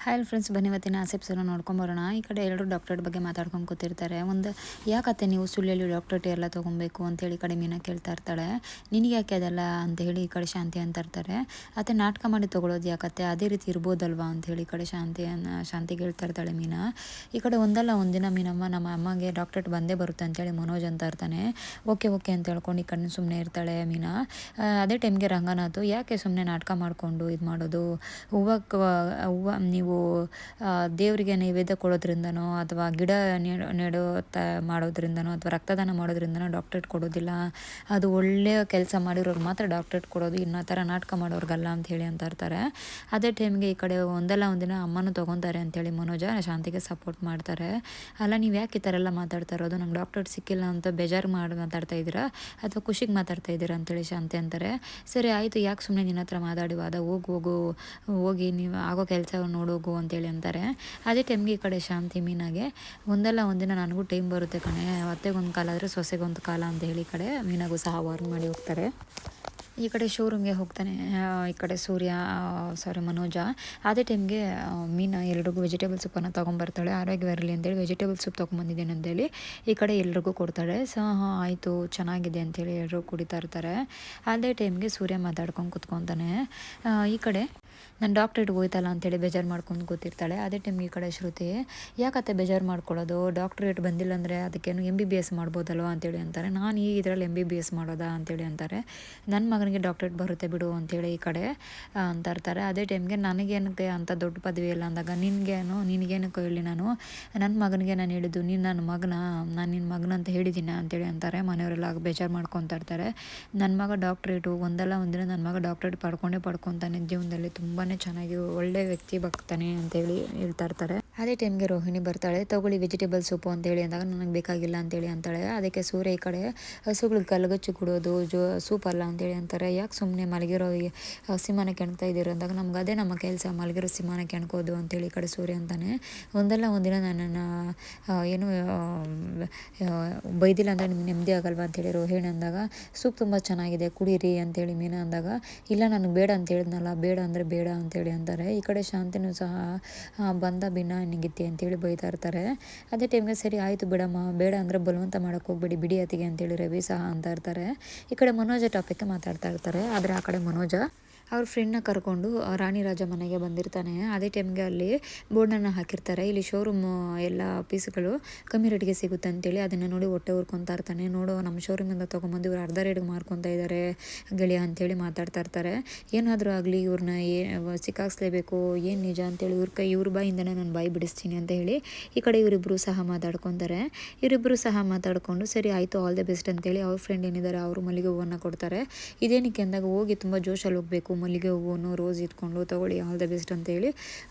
Hi friends, ಬನ್ನಿ ಇವತ್ತಿನ ಎಪಿಸೋಡ್ನ ನೋಡ್ಕೊಂಬರೋಣ. ಈ ಕಡೆ ಎಲ್ಲರೂ ಡಾಕ್ಟರ್ ಬಗ್ಗೆ ಮಾತಾಡ್ಕೊಂಡು ಕೂತಿರ್ತಾರೆ. ಒಂದು ಯಾಕತ್ತೆ ನೀವು ಸುಳ್ಳೆಲ್ಲಿ ಡಾಕ್ಟರೇಟ್ ಎಲ್ಲ ತೊಗೊಬೇಕು ಅಂತೇಳಿ ಈ ಕಡೆ ಮೀನಾ ಕೇಳ್ತಾ ಇರ್ತಾಳೆ. ನಿನಗೆ ಯಾಕೆ ಅದೆಲ್ಲ ಅಂತ ಹೇಳಿ ಈ ಕಡೆ ಶಾಂತಿ ಅಂತ ಇರ್ತಾರೆ. ಅತ್ತೆ ನಾಟಕ ಮಾಡಿ ತೊಗೊಳೋದು ಯಾಕತ್ತೆ, ಅದೇ ರೀತಿ ಇರ್ಬೋದಲ್ವಾ ಅಂತೇಳಿ ಈ ಕಡೆ ಶಾಂತಿಗೆ ಹೇಳ್ತಾ ಇರ್ತಾಳೆ ಮೀನಾ. ಈ ಕಡೆ ಒಂದಲ್ಲ ಒಂದಿನ ಮೀನಮ್ಮ ನಮ್ಮ ಅಮ್ಮಗೆ ಡಾಕ್ಟರೇಟ್ ಬಂದೇ ಬರುತ್ತೆ ಅಂತೇಳಿ ಮನೋಜ್ ಅಂತ ಇರ್ತಾನೆ. ಓಕೆ ಓಕೆ ಅಂತ ಹೇಳ್ಕೊಂಡು ಈ ಕಡೆ ಸುಮ್ಮನೆ ಇರ್ತಾಳೆ ಮೀನಾ. ಅದೇ ಟೈಮ್ಗೆ ರಂಗನಾಥ್ ಯಾಕೆ ಸುಮ್ಮನೆ ನಾಟಕ ಮಾಡಿಕೊಂಡು ಇದು ಮಾಡೋದು, ಹೂವು ನೀವು ದೇವರಿಗೆ ನೈವೇದ್ಯ ಕೊಡೋದ್ರಿಂದನೋ ಅಥವಾ ಗಿಡ ನೆಡೋ ಮಾಡೋದ್ರಿಂದನೋ ಅಥವಾ ರಕ್ತದಾನ ಮಾಡೋದ್ರಿಂದನೋ ಡಾಕ್ಟರೇಟ್ ಕೊಡೋದಿಲ್ಲ. ಅದು ಒಳ್ಳೆಯ ಕೆಲಸ ಮಾಡಿರೋರು ಮಾತ್ರ ಡಾಕ್ಟರೇಟ್ ಕೊಡೋದು, ಇನ್ನೂ ಥರ ನಾಟಕ ಮಾಡೋರ್ಗಲ್ಲ ಅಂತ ಹೇಳಿ ಅಂತ ಇರ್ತಾರೆ. ಅದೇ ಟೈಮ್ಗೆ ಈ ಕಡೆ ಒಂದಲ್ಲ ಒಂದಿನ ಅಮ್ಮನೂ ತೊಗೊತಾರೆ ಅಂತೇಳಿ ಮನೋಜ ಶಾಂತಿಗೆ ಸಪೋರ್ಟ್ ಮಾಡ್ತಾರೆ. ಅಲ್ಲ ನೀವು ಯಾಕೆ ಈ ಥರ ಎಲ್ಲ ಮಾತಾಡ್ತಾ ಇರೋದು, ನಂಗೆ ಡಾಕ್ಟರೇಟ್ ಸಿಕ್ಕಿಲ್ಲ ಅಂತ ಬೇಜಾರು ಮಾಡಿ ಮಾತಾಡ್ತಾ ಇದ್ದೀರಾ ಅಥವಾ ಖುಷಿಗೆ ಮಾತಾಡ್ತಾ ಇದ್ದೀರಾ ಅಂತೇಳಿ ಶಾಂತಿ ಅಂತಾರೆ. ಸರಿ ಆಯಿತು, ಯಾಕೆ ಸುಮ್ಮನೆ ನಿನ್ನ ಹತ್ರ ಮಾತಾಡಿವಾದ, ಹೋಗಿ ನೀವು ಆಗೋ ಕೆಲಸ ನೋಡೋಗು ಅಂತೇಳಿ ಅಂತಾರೆ. ಅದೇ ಟೈಮ್ಗೆ ಈ ಕಡೆ ಶಾಂತಿ ಮೀನಾಗೆ ಒಂದಲ್ಲ ಒಂದಿನ ನನಗೂ ಟೈಮ್ ಬರುತ್ತೆ ಕಣೆ, ಅತ್ತೆಗೊಂದು ಕಾಲ ಆದರೆ ಸೊಸೆಗೊಂದು ಕಾಲ ಅಂತ ಹೇಳಿ ಈ ಕಡೆ ಮೀನಾಗೂ ಸಹ ವಾರ್ನ್ ಮಾಡಿ ಹೋಗ್ತಾರೆ. ಈ ಕಡೆ ಶೋರೂಮ್ಗೆ ಹೋಗ್ತಾನೆ ಈ ಕಡೆ ಮನೋಜ. ಅದೇ ಟೈಮ್ಗೆ ಮೀನಾ ಎಲ್ರಿಗೂ ವೆಜಿಟೇಬಲ್ ಸೂಪನ್ನು ತೊಗೊಂಬರ್ತಾಳೆ. ಆರೋಗ್ಯವಿರಲಿ ಅಂತೇಳಿ ವೆಜಿಟೇಬಲ್ ಸೂಪ್ ತೊಗೊಂಬಂದಿದ್ದೇನೆ ಅಂತೇಳಿ ಈ ಕಡೆ ಎಲ್ರಿಗೂ ಕೊಡ್ತಾಳೆ. ಹಾಂ ಆಯಿತು ಚೆನ್ನಾಗಿದೆ ಅಂತೇಳಿ ಎಲ್ಲರೂ ಕುಡಿತಾ ಇರ್ತಾರೆ. ಅದೇ ಟೈಮ್ಗೆ ಸೂರ್ಯ ಮಾತಾಡ್ಕೊಂಡು ಕುತ್ಕೊತಾನೆ. ಈ ಕಡೆ ನಾನು ಡಾಕ್ಟ್ರೇಟ್ ಹೋಯ್ತಲ್ಲ ಅಂತೇಳಿ ಬೇಜಾರು ಮಾಡ್ಕೊಂಡು ಕೂತಿರ್ತಾಳೆ. ಅದೇ ಟೈಮ್ಗೆ ಈ ಕಡೆ ಶ್ರುತಿ ಯಾಕತ್ತೆ ಬೇಜಾರು ಮಾಡ್ಕೊಳ್ಳೋದು, ಡಾಕ್ಟ್ರೇಟ್ ಬಂದಿಲ್ಲ ಅಂದರೆ ಅದಕ್ಕೇನು MBBS ಮಾಡ್ಬೋದಲ್ವ ಅಂತೇಳಿ ಅಂತಾರೆ. ನಾನು ಈ ಇದರಲ್ಲಿ MBBS ಮಾಡೋದಾ ಅಂತೇಳಿ ಅಂತಾರೆ. ನನ್ನ ಮಗನಿಗೆ ಡಾಕ್ಟ್ರೇಟ್ ಬರುತ್ತೆ ಬಿಡು ಅಂತೇಳಿ ಈ ಕಡೆ ಅಂತ ಇರ್ತಾರೆ. ಅದೇ ಟೈಮ್ಗೆ ನನಗೇನಕ್ಕೆ ಅಂಥ ದೊಡ್ಡ ಪದವಿ ಇಲ್ಲ ಅಂದಾಗ ನಿನಗೇನಕ್ಕೆ ಹೇಳಿ, ನನ್ನ ಮಗನಿಗೆ ನಾನು ಹೇಳಿದ್ದು ನೀನು ನಾನು ನಿನ್ನ ಮಗನ ಅಂತ ಹೇಳಿದ್ದೀನ ಅಂತೇಳಿ ಅಂತಾರೆ. ಮನೆಯವರೆಲ್ಲ ಬೇಜಾರು ಮಾಡ್ಕೊತಾ ಇರ್ತಾರೆ. ನನ್ನ ಮಗ ಡಾಕ್ಟ್ರೇಟು ಒಂದಲ್ಲ ಒಂದಿನ ನನ್ನ ಮಗ ಡಾಕ್ಟ್ರೇಟ್ ಪಡ್ಕೊತಾನೆ, ಜೀವನದಲ್ಲಿ ತುಂಬಾ ಚೆನ್ನಾಗಿ ಒಳ್ಳೆ ವ್ಯಕ್ತಿ ಬರ್ತಾನೆ ಅಂತೇಳಿ ಹೇಳ್ತಾ ಇರ್ತಾರೆ. ಅದೇ ಟೈಮ್ಗೆ ರೋಹಿಣಿ ಬರ್ತಾಳೆ. ತಗೊಳ್ಳಿ ವೆಜಿಟೇಬಲ್ ಸೂಪು ಅಂತೇಳಿ ಅಂದಾಗ ನನಗೆ ಬೇಕಾಗಿಲ್ಲ ಅಂತೇಳಿ ಅಂತಾಳೆ. ಅದಕ್ಕೆ ಸೂರ್ಯ ಈ ಕಡೆ ಹಸುಗಳಿಗೆ ಕಲ್ಗಚ್ಚು ಕೊಡೋದು ಸೂಪ್ ಅಲ್ಲ ಅಂತೇಳಿ ಅಂತಾರೆ. ಯಾಕೆ ಸುಮ್ಮನೆ ಮಲಗಿರೋ ಸಿಂಹನ ಕೆಣ್ತಾ ಇದ್ದೀರ ಅಂದಾಗ ನಮ್ಗೆ ಅದೇ ನಮ್ಮ ಕೆಲಸ, ಮಲಗಿರೋ ಸಿಂಹನ ಕೆಣ್ಕೋದು ಅಂತೇಳಿ ಈ ಕಡೆ ಸೂರ್ಯ ಅಂತಾನೆ. ಒಂದಲ್ಲ ಒಂದಿನ ನನ್ನನ್ನು ಏನು ಬೈದಿಲ್ಲ ಅಂದರೆ ನಿಮ್ಗೆ ನೆಮ್ಮದಿ ಆಗಲ್ವಾ ಅಂತೇಳಿ ರೋಹಿಣಿ ಅಂದಾಗ ಸೂಪ್ ತುಂಬ ಚೆನ್ನಾಗಿದೆ ಕುಡೀರಿ ಅಂತೇಳಿ ಮೀನಾ ಅಂದಾಗ ಇಲ್ಲ ನನಗೆ ಬೇಡ ಅಂತ ಹೇಳಿದ್ನಲ್ಲ, ಬೇಡ ಅಂದರೆ ಬೇಡ ಅಂತೇಳಿ ಅಂತಾರೆ. ಈ ಕಡೆ ಶಾಂತಿನೂ ಸಹ ಬಂದ ಭಿನ್ನ ನಿಗಿತ್ತಿ ಅಂತೇಳಿ ಬೈತಾ ಇರ್ತಾರೆ. ಅದೇ ಟೈಮ್ಗೆ ಸರಿ ಆಯಿತು ಬಿಡಮ್ಮ, ಬೇಡ ಅಂದರೆ ಬಲವಂತ ಮಾಡೋಕ್ಕೆ ಹೋಗ್ಬೇಡಿ ಬಿಡಿ ಅತಿಗೆ ಅಂತೇಳಿ ರವಿ ಸಹ ಅಂತ ಇರ್ತಾರೆ. ಈ ಕಡೆ ಮನೋಜ ಟಾಪಿಕ್ಗೆ ಮಾತಾಡ್ತಾ ಇರ್ತಾರೆ. ಆದರೆ ಆ ಕಡೆ ಮನೋಜ ಅವ್ರ ಫ್ರೆಂಡ್ನ ಕರ್ಕೊಂಡು ರಾಣಿ ರಾಜ ಮನೆಗೆ ಬಂದಿರ್ತಾನೆ. ಅದೇ ಟೈಮ್ಗೆ ಅಲ್ಲಿ ಬೋರ್ಡನ್ನು ಹಾಕಿರ್ತಾರೆ, ಇಲ್ಲಿ ಶೋರೂಮ್ ಎಲ್ಲ ಪೀಸ್ಗಳು ಕಮ್ಮಿ ರೇಟ್ಗೆ ಸಿಗುತ್ತೆ ಅಂತೇಳಿ. ಅದನ್ನು ನೋಡಿ ಹೊಟ್ಟೆ ಉರ್ಕೊತಾ ಇರ್ತಾನೆ. ನೋಡು ನಮ್ಮ ಶೋರೂಮಿಂದ ತೊಗೊಂಬಂದು ಇವ್ರು ಅರ್ಧ ರೇಟ್ಗೆ ಮಾರ್ಕೊತಾ ಇದ್ದಾರೆ ಗೆಳೆಯ ಅಂತೇಳಿ ಮಾತಾಡ್ತಾ ಇರ್ತಾರೆ. ಏನಾದರೂ ಆಗಲಿ ಇವ್ರನ್ನ ಸಿಕ್ಕಾಕ್ಸ್ಲೇಬೇಕು, ಏನು ನಿಜ ಅಂತೇಳಿ ಇವ್ರ ಬಾಯಿಂದನೇ ನಾನು ಬಾಯಿ ಬಿಡಿಸ್ತೀನಿ ಅಂತ ಹೇಳಿ ಈ ಕಡೆ ಇವರಿಬ್ಬರು ಸಹ ಮಾತಾಡ್ಕೊತಾರೆ. ಇವರಿಬ್ಬರು ಸಹ ಮಾತಾಡಿಕೊಂಡು ಸರಿ ಆಯಿತು ಆಲ್ ದಿ ಬೆಸ್ಟ್ ಅಂತೇಳಿ ಅವ್ರ ಫ್ರೆಂಡ್ ಏನಿದ್ದಾರೆ ಅವರು ಮಲ್ಲಿಗೆ ಹೂವನ್ನು ಕೊಡ್ತಾರೆ. ಇದೇನಕ್ಕೆ ಅಂದಾಗ ಹೋಗಿ ತುಂಬ ಜೋಶಲ್ಲಿ ಹೋಗಬೇಕು, ಮಲ್ಲಿಗೆ ಹೂವನ್ನು ರೋಸ್ ಇಟ್ಕೊಂಡು ತಗೊಳ್ಳಿ ಆಲ್ ದ ಬೆಸ್ಟ್ ಅಂತೇಳಿ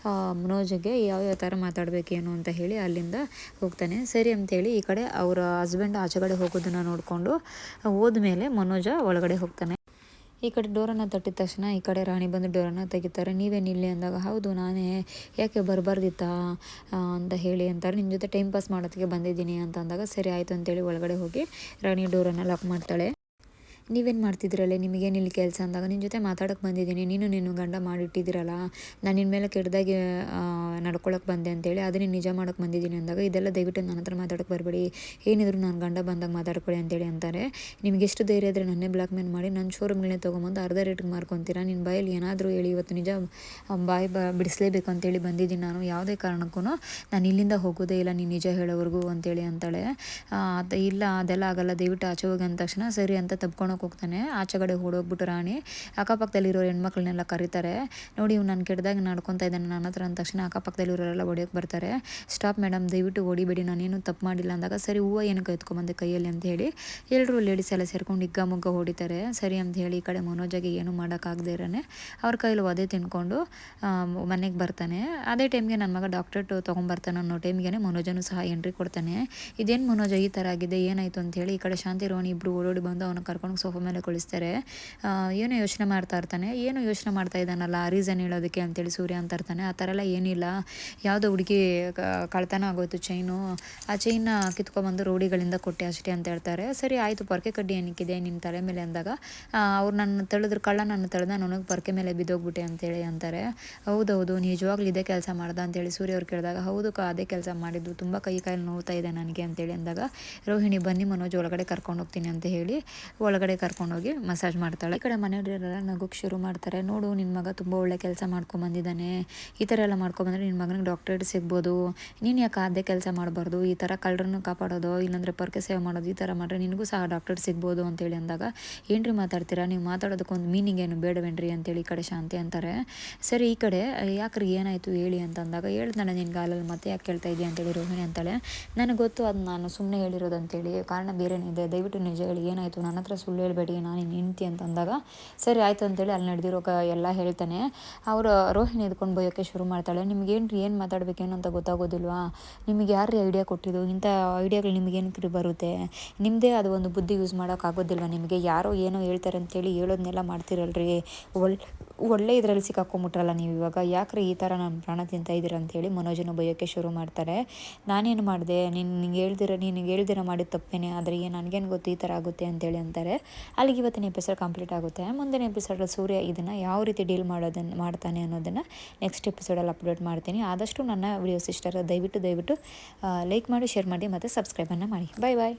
ಮನೋಜ್ಗೆ ಯಾವ್ಯಾವ ಥರ ಮಾತಾಡಬೇಕೇನು ಅಂತ ಹೇಳಿ ಅಲ್ಲಿಂದ ಹೋಗ್ತಾನೆ. ಸರಿ ಅಂತೇಳಿ ಈ ಕಡೆ ಅವರ ಹಸ್ಬೆಂಡ್ ಆಚೆಗಡೆ ಹೋಗೋದನ್ನು ನೋಡಿಕೊಂಡು ಹೋದ್ಮೇಲೆ ಮನೋಜ ಒಳಗಡೆ ಹೋಗ್ತಾನೆ. ಈ ಕಡೆ ಡೋರನ್ನು ತಟ್ಟಿದ ತಕ್ಷಣ ಈ ಕಡೆ ರಾಣಿ ಬಂದು ಡೋರನ್ನು ತೆಗಿತಾರೆ. ನೀವೇನಿಲ್ಲಿ ಅಂದಾಗ ಹೌದು ನಾನೇ, ಯಾಕೆ ಬರಬಾರ್ದಿತ್ತಾ ಅಂತ ಹೇಳಿ ಅಂತಾರೆ. ನಿನ್ನ ಜೊತೆ ಟೈಮ್ ಪಾಸ್ ಮಾಡೋದಕ್ಕೆ ಬಂದಿದ್ದೀನಿ ಅಂತ ಅಂದಾಗ ಸರಿ ಆಯಿತು ಅಂತೇಳಿ ಒಳಗಡೆ ಹೋಗಿ ರಾಣಿ ಡೋರನ್ನು ಲಾಕ್ ಮಾಡ್ತಾಳೆ. ನೀವೇನು ಮಾಡ್ತಿದ್ದೀರಲ್ಲ, ನಿಮಗೇನಿಲ್ಲಿ ಕೆಲಸ ಅಂದಾಗ ನಿನ್ನ ಜೊತೆ ಮಾತಾಡೋಕ್ಕೆ ಬಂದಿದ್ದೀನಿ, ನೀನು ಗಂಡ ಮಾಡಿಟ್ಟಿದ್ದೀರಲ್ಲ, ನಾನು ನಿನ್ನ ಮೇಲೆ ಕೆಟ್ಟದಾಗಿ ನಡ್ಕೊಳಕ್ಕೆ ಬಂದೆ ಅಂತೇಳಿ ಅದನ್ನೇ ನಿಜ ಮಾಡೋಕ್ಕೆ ಬಂದಿದ್ದೀನಿ ಅಂದಾಗ ಇದೆಲ್ಲ ದಯವಿಟ್ಟು ನನ್ನ ಹತ್ರ ಮಾತಾಡೋಕ್ಕೆ ಬರಬೇಡಿ, ಏನಿದ್ರು ನಾನು ಗಂಡ ಬಂದಾಗ ಮಾತಾಡ್ಕೊಳ್ಳಿ ಅಂತೇಳಿ ಅಂತಾರೆ. ನಿಮ್ಗೆ ಎಷ್ಟು ಧೈರ್ಯ ಇದ್ದರೆ ನನ್ನೇ ಬ್ಲ್ಯಾಕ್ ಮೇಲ್ ಮಾಡಿ ನನ್ನ ಶೋರೂಮ್ಗಳನ್ನೇ ತೊಗೊಂಬಂದು ಅರ್ಧ ರೇಟಿಗೆ ಮಾರ್ಕೊತೀರಾ, ನಿನ್ನ ಬಾಯಲ್ಲಿ ಏನಾದರೂ ಹೇಳಿ ಇವತ್ತು ನಿಜ ಬಿಡಿಸ್ಲೇಬೇಕು ಅಂತೇಳಿ ಬಂದಿದ್ದೀನಿ ನಾನು, ಯಾವುದೇ ಕಾರಣಕ್ಕೂ ನಾನು ಇಲ್ಲಿಂದ ಹೋಗೋದೇ ಇಲ್ಲ ನೀನು ನಿಜ ಹೇಳೋವರೆಗೂ ಅಂತೇಳಿ ಅಂತಾಳೆ. ಇಲ್ಲ ಅದೆಲ್ಲ ಆಗಲ್ಲ, ದಯವಿಟ್ಟು ಆಚೆ ಹೋಗಿ ಅಂದ ತಕ್ಷಣ ಸರಿ ಅಂತ ತಬ್ಕೊಂಡು ಹೋಗ್ತಾನೆ. ಆಚೆಗಡೆ ಓಡೋಗ್ಬಿಟ್ಟು ರಾಣಿ ಅಕ್ಕಪಕ್ಕದಲ್ಲಿರೋ ಹೆಣ್ಮಕ್ಳನ್ನೆಲ್ಲ ಕರೀತಾರೆ. ನೋಡಿ ಇವ್ನು ನಾನು ಕೆಟ್ಟದಾಗಿ ನಡ್ಕೊತಾ ಇದ್ದಾನೆ ನನ್ನ ಹತ್ರ ಅಂದ ತಕ್ಷಣ ಅಕ್ಕಪಕ್ಕದಲ್ಲಿರೋರೆಲ್ಲ ಹೊಡೆಯೋಕ್ಕೆ ಬರ್ತಾರೆ. ಸ್ಟಾಪ್ ಮೇಡಮ್ ದಯವಿಟ್ಟು ಹೊಡಿಬೇಡಿ, ನಾನೇನು ತಪ್ಪು ಮಾಡಿಲ್ಲ ಅಂದಾಗ ಸರಿ ಹೂವು ಏನಕ್ಕೆ ಎತ್ಕೊಂಬಂದೆ ಕೈಯಲ್ಲಿ ಅಂತ ಹೇಳಿ ಎಲ್ಲರೂ ಲೇಡೀಸ್ ಎಲ್ಲ ಸೇರ್ಕೊಂಡು ಹಿಗ್ಗ ಹೊಡಿತಾರೆ. ಸರಿ ಅಂತ ಹೇಳಿ ಈ ಕಡೆ ಮನೋಜಗೆ ಏನು ಮಾಡೋಕ್ಕಾಗದೇ ಇರೋನೆ ಅವ್ರ ಕೈಲಿ ಒದೆ ತಿನ್ಕೊಂಡು ಮನೆಗೆ ಬರ್ತಾನೆ. ಅದೇ ಟೈಮ್ಗೆ ನನ್ನ ಮಗ ಡಾಕ್ಟ್ರೇಟ್ ತೊಗೊಂಬರ್ತಾನೆ ಅನ್ನೋ ಟೈಮ್ಗೆ ಮನೋಜನು ಸಹ ಎಂಟ್ರಿ ಕೊಡ್ತಾನೆ. ಇದೇನು ಮನೋಜ ಈ ಥರ ಆಗಿದೆ, ಏನಾಯಿತು ಅಂತೇಳಿ ಈ ಕಡೆ ಶಾಂತಿ ರೋಣಿ ಇಬ್ಬರು ಓಡೋಡಿ ಬಂದು ಅವನ ಕರ್ಕೊಂಡು ಸೋಫಾ ಮೇಲೆ ಕಳಿಸ್ತಾರೆ. ಏನೋ ಯೋಚನೆ ಮಾಡ್ತಾ ಇರ್ತಾನೆ. ಏನು ಯೋಚನೆ ಮಾಡ್ತಾ ಇದ್ದಾನಲ್ಲ ರೀಸನ್ ಹೇಳೋದಕ್ಕೆ ಅಂತೇಳಿ ಸೂರ್ಯ ಅಂತ ಇರ್ತಾನೆ. ಆ ಥರ ಎಲ್ಲ ಏನಿಲ್ಲ, ಯಾವುದೋ ಹುಡುಗಿ ಕಳ್ತನ ಆಗೋಯ್ತು ಚೈನು, ಆ ಚೈನ್ನ ಕಿತ್ಕೊಬಂದು ರೌಡಿಗಳಿಂದ ಕೊಟ್ಟೆ ಅಷ್ಟೇ ಅಂತ ಹೇಳ್ತಾರೆ. ಸರಿ ಆಯಿತು, ಪೊರಕೆ ಕಡ್ಡಿ ಏನಕ್ಕಿದೆ ನಿನ್ನ ತಲೆ ಮೇಲೆ ಅಂದಾಗ ಅವ್ರು ನನ್ನ ತಳೆದ್ರು, ಕಳ್ಳ ನನ್ನ ತಳ್ದ, ನನಗೆ ಪೊರಕೆ ಮೇಲೆ ಬಿದ್ದೋಗ್ಬಿಟ್ಟೆ ಅಂತೇಳಿ ಅಂತಾರೆ. ಹೌದೌದು ನಿಜವಾಗ್ಲೂ ಇದೇ ಕೆಲಸ ಮಾಡ್ದ ಅಂತೇಳಿ ಸೂರ್ಯ ಅವ್ರು ಕೇಳಿದಾಗ ಹೌದು ಅದೇ ಕೆಲಸ ಮಾಡಿದ್ದು, ತುಂಬ ಕೈಯಲ್ಲಿ ನೋವ್ತಾ ಇದೆ ನನಗೆ ಅಂತೇಳಿ ಅಂದಾಗ ರೋಹಿಣಿ ಬನ್ನಿ ಮನೋಜ್ ಒಳಗಡೆ ಕರ್ಕೊಂಡು ಹೋಗ್ತೀನಿ ಅಂತ ಹೇಳಿ ಒಳಗಡೆ ಕರ್ಕೊಂಡೋಗಿ ಮಸಾಜ್ ಮಾಡ್ತಾಳೆ. ಈ ಕಡೆ ಮನೆಯವರೆಲ್ಲ ನಗೋಕ್ಕೆ ಶುರು ಮಾಡ್ತಾರೆ. ನೋಡು ನಿನ್ನ ಮಗ ತುಂಬ ಒಳ್ಳೆ ಕೆಲಸ ಮಾಡ್ಕೊಂಬಂದಿದ್ದಾನೆ, ಈ ಥರ ಎಲ್ಲ ಮಾಡ್ಕೊಂಬಂದ್ರೆ ನಿನ್ನ ಮಗನಿಗೆ ಡಾಕ್ಟರೇಟ್ ಸಿಗ್ಬೋದು, ನೀನು ಯಾಕೆ ಅದೇ ಕೆಲಸ ಮಾಡಬಾರ್ದು, ಈ ಥರ ಕಳ್ಳರನ್ನು ಕಾಪಾಡೋದು ಇಲ್ಲಾಂದರೆ ಪೊರಕೆ ಸೇವೆ ಮಾಡೋದು ಈ ಥರ ಮಾಡಿದ್ರೆ ನಿನಗೂ ಸಹ ಡಾಕ್ಟರೇಟ್ ಸಿಗ್ಬೋದು ಅಂತೇಳಿ ಅಂದಾಗ ಏನ್ರಿ ಮಾತಾಡ್ತೀರಾ, ನೀವು ಮಾತಾಡೋದಕ್ಕೊಂದು ಮೀನಿಂಗ್ ಏನು ಬೇಡವೇನ್ರಿ ಅಂತೇಳಿ ಈ ಕಡೆ ಶಾಂತಿ ಅಂತಾರೆ. ಸರಿ ಈ ಕಡೆ ಯಾಕ್ರಿ ಏನಾಯಿತು ಹೇಳಿ ಅಂತಂದಾಗ ಹೇಳ್ತಾನೆ, ನಿನ್ನ ಗಾಲಲ್ಲಿ ಮತ್ತೆ ಯಾಕೆ ಕೇಳ್ತಾ ಇದೆಯಾ ಅಂತೇಳಿ ರೋಹಿಣಿ ಅಂತಾಳೆ. ನನಗೆ ಗೊತ್ತು ಅದು ನಾನು ಸುಮ್ಮನೆ ಹೇಳಿರೋದು ಅಂತೇಳಿ, ಕಾರಣ ಬೇರೆನೇ ಇದೆ, ದಯವಿಟ್ಟು ನಿಜ ಹೇಳಿ ಏನಾಯಿತು, ನನ್ನ ಹತ್ರ ಸುಳ್ಳು ಹೇಳಬೇಡಿ, ನಾನು ನಿಂತಿ ಅಂತಂದಾಗ ಸರಿ ಆಯಿತು ಅಂತೇಳಿ ಅಲ್ಲಿ ನಡೆದಿರೋ ಎಲ್ಲ ಹೇಳ್ತಾನೆ. ಅವರು ರೋಹಿಣಿ ಎದ್ಕೊಂಡು ಬೈಯೋಕ್ಕೆ ಶುರು ಮಾಡ್ತಾಳೆ. ನಿಮಗೇನು ಏನು ಮಾತಾಡಬೇಕೇನು ಅಂತ ಗೊತ್ತಾಗೋದಿಲ್ವಾ, ನಿಮಗೆ ಯಾರು ಐಡಿಯಾ ಕೊಟ್ಟಿದ್ದು, ಇಂಥ ಐಡಿಯಾಗಳು ನಿಮಗೇನಕ್ಕೆ ಬರುತ್ತೆ, ನಿಮ್ಮದೇ ಅದು ಒಂದು ಬುದ್ಧಿ ಯೂಸ್ ಮಾಡೋಕ್ಕಾಗೋದಿಲ್ವ ನಿಮಗೆ, ಯಾರೋ ಏನೋ ಹೇಳ್ತಾರೆ ಅಂತೇಳಿ ಹೇಳೋದನ್ನೆಲ್ಲ ಮಾಡ್ತಿರಲ್ರಿ, ಒಳ್ಳೆ ಇದರಲ್ಲಿ ಸಿಕ್ಕಾಕೊಂಬಿಟ್ರಲ್ಲ ನೀವು ಇವಾಗ, ಯಾಕ್ರಿ ಈ ಥರ ನಾನು ಪ್ರಾಣ ತಿಂತಾ ಇದ್ದೀರ ಅಂತೇಳಿ ಮನೋಜನ ಬೈಯೋಕ್ಕೆ ಶುರು ಮಾಡ್ತಾರೆ. ನಾನೇನು ಮಾಡಿದೆ, ನಿನಗೆ ಹೇಳ್ದಿರ ಮಾಡಿದ ತಪ್ಪೇನೆ, ಆದರೆ ನನಗೇನು ಗೊತ್ತು ಈ ಥರ ಆಗುತ್ತೆ ಅಂತೇಳಿ ಅಂತಾರೆ. ಅಲ್ಲಿಗೆ ಇವತ್ತಿನ ಎಪಿಸೋಡ್ ಕಂಪ್ಲೀಟ್ ಆಗುತ್ತೆ. ಮುಂದಿನ ಎಪಿಸೋಡಲ್ಲಿ ಸೂರ್ಯ ಇದನ್ನು ಯಾವ ರೀತಿ ಡೀಲ್ ಮಾಡ್ತಾನೆ ಅನ್ನೋದನ್ನು ನೆಕ್ಸ್ಟ್ ಎಪಿಸೋಡಲ್ಲಿ ಅಪ್ಲೋಡ್ ಮಾಡ್ತೀನಿ. ಆದಷ್ಟು ನನ್ನ ವಿಡಿಯೋಸ್ ಇಷ್ಟ ದಯವಿಟ್ಟು ಲೈಕ್ ಮಾಡಿ, ಶೇರ್ ಮಾಡಿ ಮತ್ತು ಸಬ್ಸ್ಕ್ರೈಬನ್ನು ಮಾಡಿ. ಬಾಯ್ ಬಾಯ್.